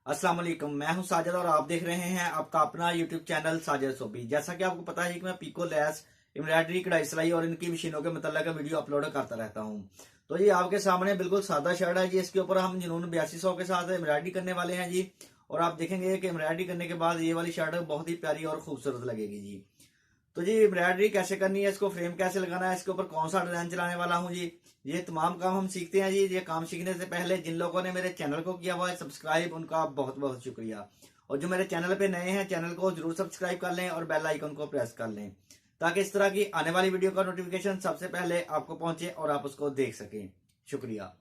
अस्सलाम वालेकुम, मैं हूं साजिद और आप देख रहे हैं आपका अपना यूट्यूब चैनल साजिद सोबी। जैसा कि आपको पता है कि मैं पीको लैस, एम्ब्रॉयडरी, कढ़ाई सिलाई और इनकी मशीनों के मतलब का वीडियो अपलोड करता रहता हूं। तो जी आपके सामने बिल्कुल सादा शर्ट है जी। इसके ऊपर हम जनून 8200 के साथ एम्ब्रॉयडरी करने वाले हैं जी। और आप देखेंगे कि एम्ब्रॉयडरी करने के बाद ये वाली शर्ट बहुत ही प्यारी और खूबसूरत लगेगी जी। तो जी एम्ब्रॉयडरी कैसे करनी है, इसको फ्रेम कैसे लगाना है, इसके ऊपर कौन सा डिजाइन चलाने वाला हूँ जी, ये तमाम काम हम सीखते हैं जी। ये काम सीखने से पहले जिन लोगों ने मेरे चैनल को किया हुआ है सब्सक्राइब, उनका बहुत बहुत शुक्रिया। और जो मेरे चैनल पे नए हैं, चैनल को जरूर सब्सक्राइब कर लें और बेल आइकन को प्रेस कर लें, ताकि इस तरह की आने वाली वीडियो का नोटिफिकेशन सबसे पहले आपको पहुंचे और आप उसको देख सकें। शुक्रिया।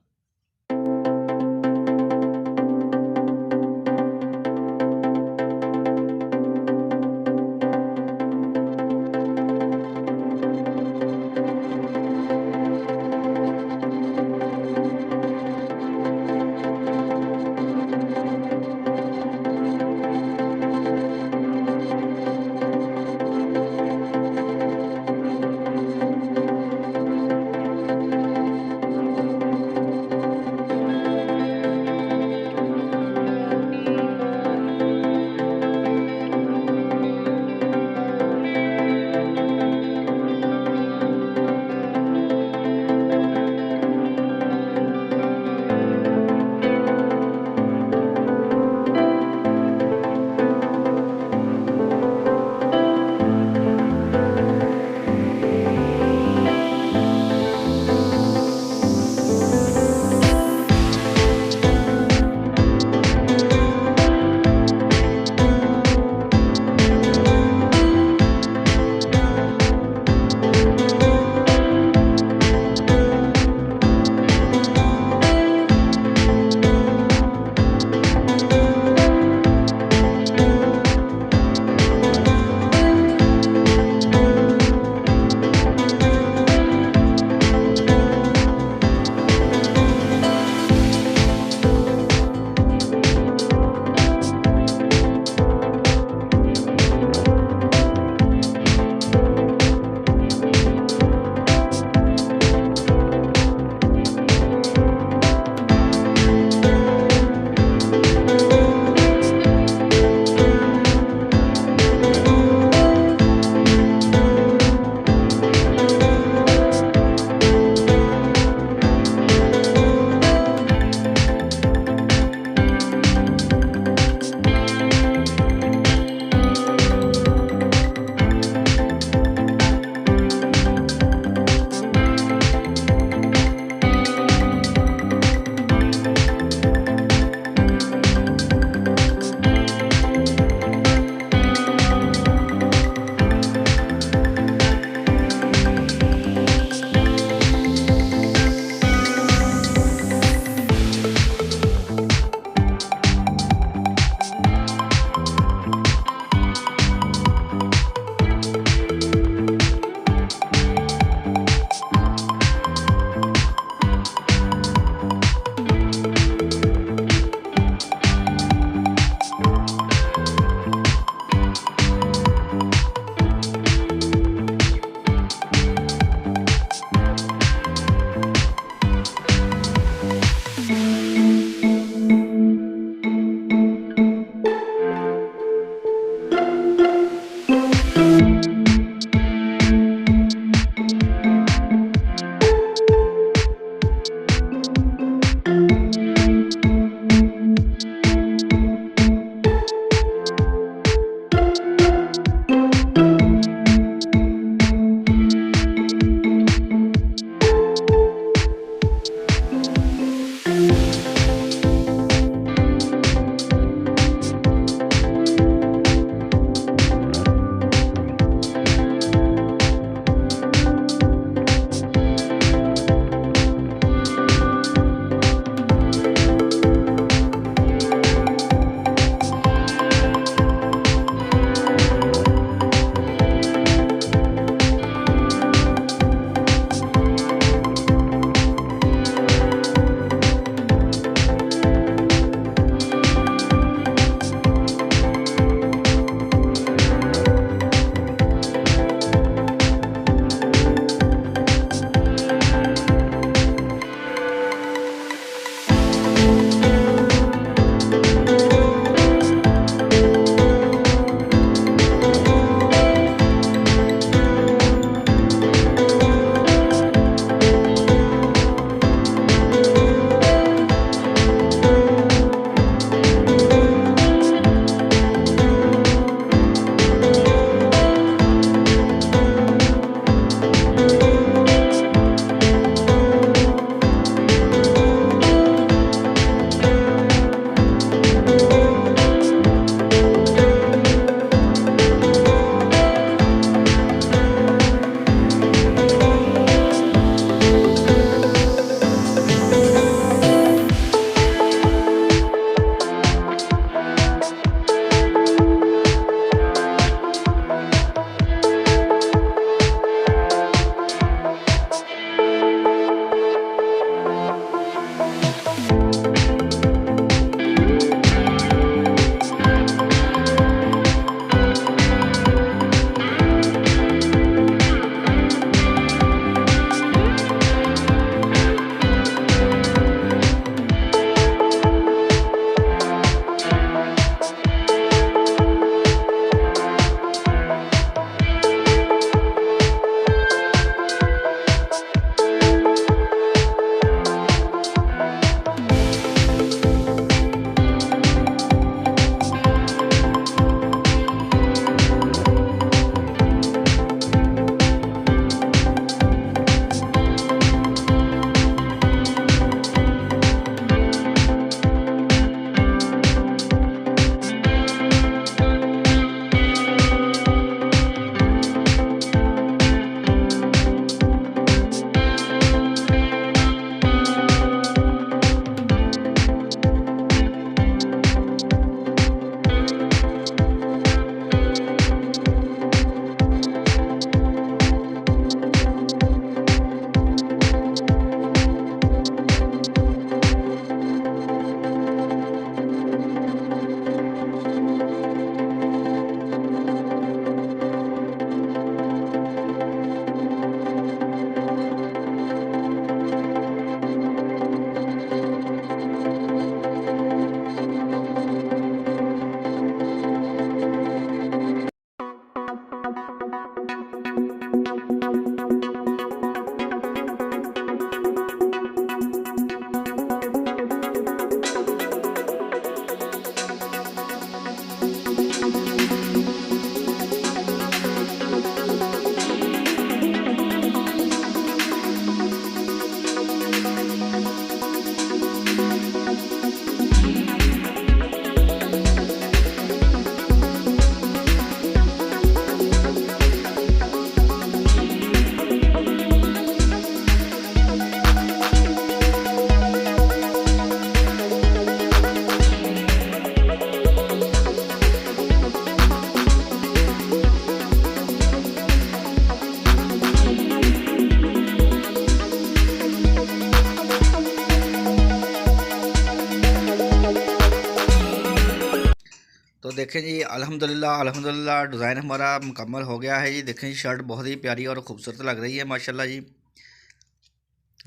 देखें जी, अल्हम्दुलिल्लाह डिज़ाइन हमारा मुकम्मल हो गया है जी। देखें जी, शर्ट बहुत ही प्यारी और ख़ूबसूरत लग रही है माशाल्लाह जी।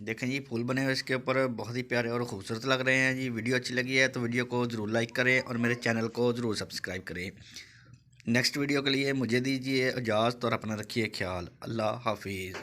देखें जी, फूल बने हुए इसके ऊपर बहुत ही प्यारे और ख़ूबसूरत लग रहे हैं जी। वीडियो अच्छी लगी है तो वीडियो को ज़रूर लाइक करें और मेरे चैनल को ज़रूर सब्सक्राइब करें। नेक्स्ट वीडियो के लिए मुझे दीजिए इजाज़त और अपना रखिए ख्याल। अल्लाह हाफिज़।